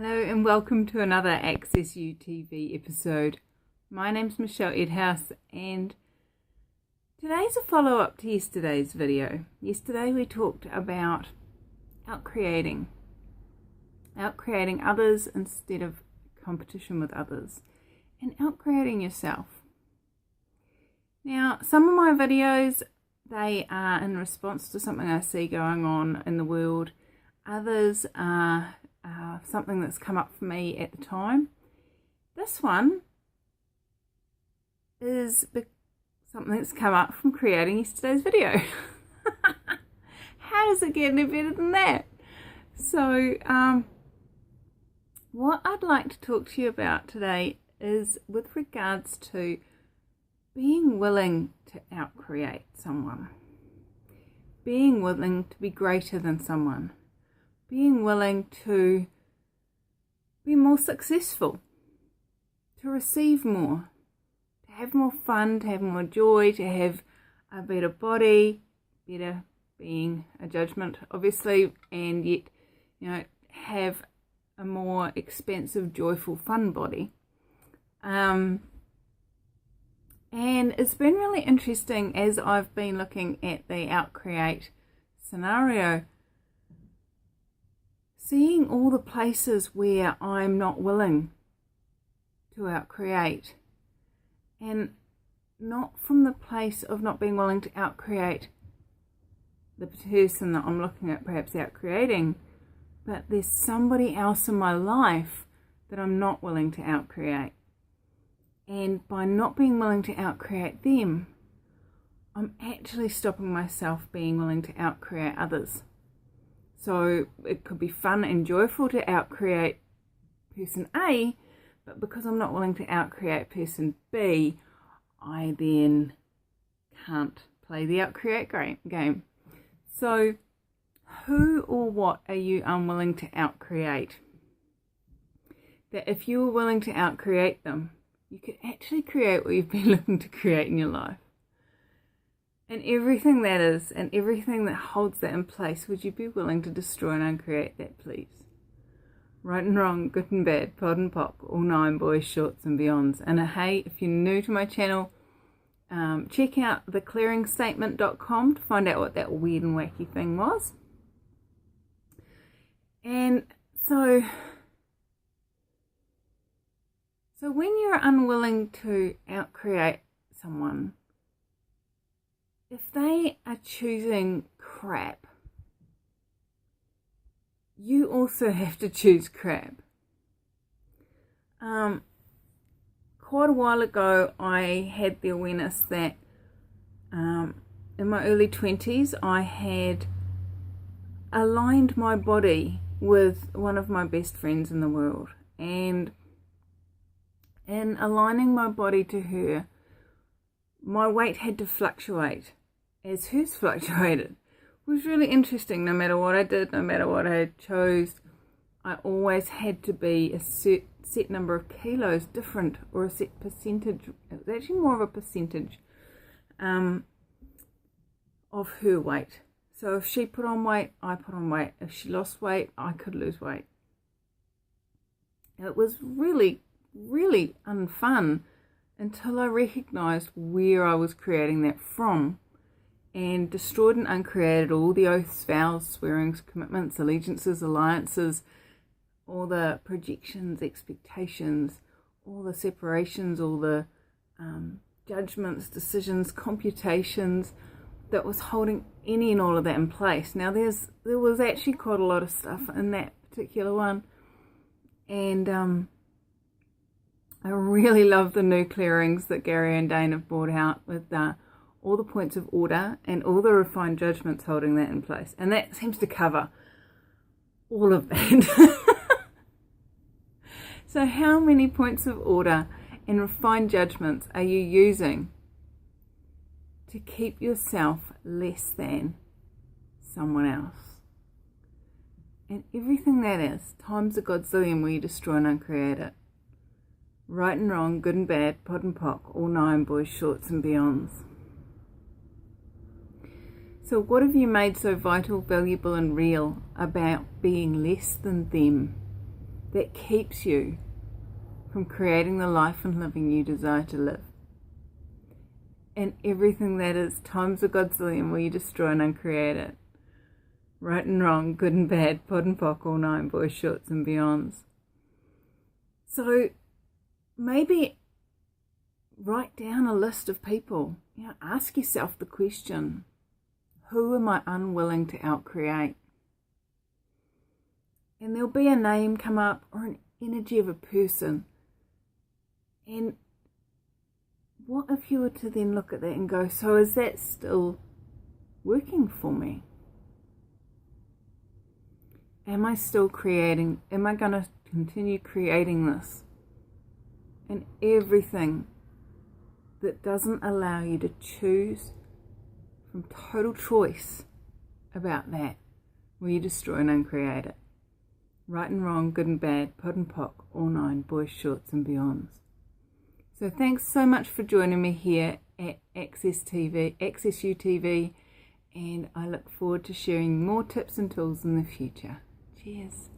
Hello and welcome to another Access You TV episode. My name's Michelle Edhouse and today's a follow-up to yesterday's video. Yesterday we talked about outcreating others instead of competition with others, and outcreating yourself. Now, some of my videos, they are in response to something I see going on in the world. Others are something that's come up for me at the time. This one is something that's come up from creating yesterday's video. How does it get any better than that? So what I'd like to talk to you about today is with regards to being willing to outcreate someone, being willing to be greater than someone, being willing to be more successful, to receive more, to have more fun, to have more joy, to have a better body, better being a judgment, obviously, and yet, have a more expansive, joyful, fun body. And it's been really interesting as I've been looking at the Outcreate scenario, seeing all the places where I'm not willing to outcreate, and not from the place of not being willing to outcreate the person that I'm looking at perhaps outcreating, but there's somebody else in my life that I'm not willing to outcreate. And by not being willing to outcreate them, I'm actually stopping myself being willing to outcreate others. So it could be fun and joyful to outcreate person A, but because I'm not willing to outcreate person B, I then can't play the outcreate game. So who or what are you unwilling to outcreate? That if you were willing to outcreate them, you could actually create what you've been looking to create in your life. And everything that is, and everything that holds that in place, would you be willing to destroy and uncreate that, please? Right and wrong, good and bad, pod and pock, all nine boys, shorts and beyonds. And hey, if you're new to my channel, check out theclearingstatement.com to find out what that weird and wacky thing was. And so when you're unwilling to outcreate someone, if they are choosing crap, you also have to choose crap. Quite a while ago, I had the awareness that in my early 20s, I had aligned my body with one of my best friends in the world. And in aligning my body to her, my weight had to fluctuate as hers fluctuated. It was really interesting. No matter what I did, no matter what I chose, I always had to be a set number of kilos different, or a set percentage. It was actually more of a percentage of her weight. So if she put on weight, I put on weight. If she lost weight, I could lose weight. It was really, really unfun until I recognised where I was creating that from, and destroyed and uncreated all the oaths, vows, swearings, commitments, allegiances, alliances, all the projections, expectations, all the separations, all the judgments, decisions, computations that was holding any and all of that in place. Now there was actually quite a lot of stuff in that particular one, and I really love the new clearings that Gary and Dane have brought out with all the points of order and all the refined judgments holding that in place. And that seems to cover all of that. So how many points of order and refined judgments are you using to keep yourself less than someone else? And everything that is, times a godzillion where you destroy and uncreate it. Right and wrong, good and bad, pod and pock, all nine boys, shorts and beyonds. So what have you made so vital, valuable and real about being less than them? that keeps you from creating the life and living you desire to live. And everything that is times a godzillion will you destroy and uncreate it. Right and wrong, good and bad, pod and pock, all nine, boys, shorts and beyonds. So maybe write down a list of people. Ask yourself the question, who am I unwilling to outcreate? And there'll be a name come up or an energy of a person. And what if you were to then look at that and go, so is that still working for me? Am I still creating? Am I going to continue creating this? And everything that doesn't allow you to choose from total choice about that, will you destroy and uncreate it? Right and wrong, good and bad, pod and pock, all nine, boys, shorts and beyonds. So thanks so much for joining me here at Access U TV, and I look forward to sharing more tips and tools in the future. Cheers.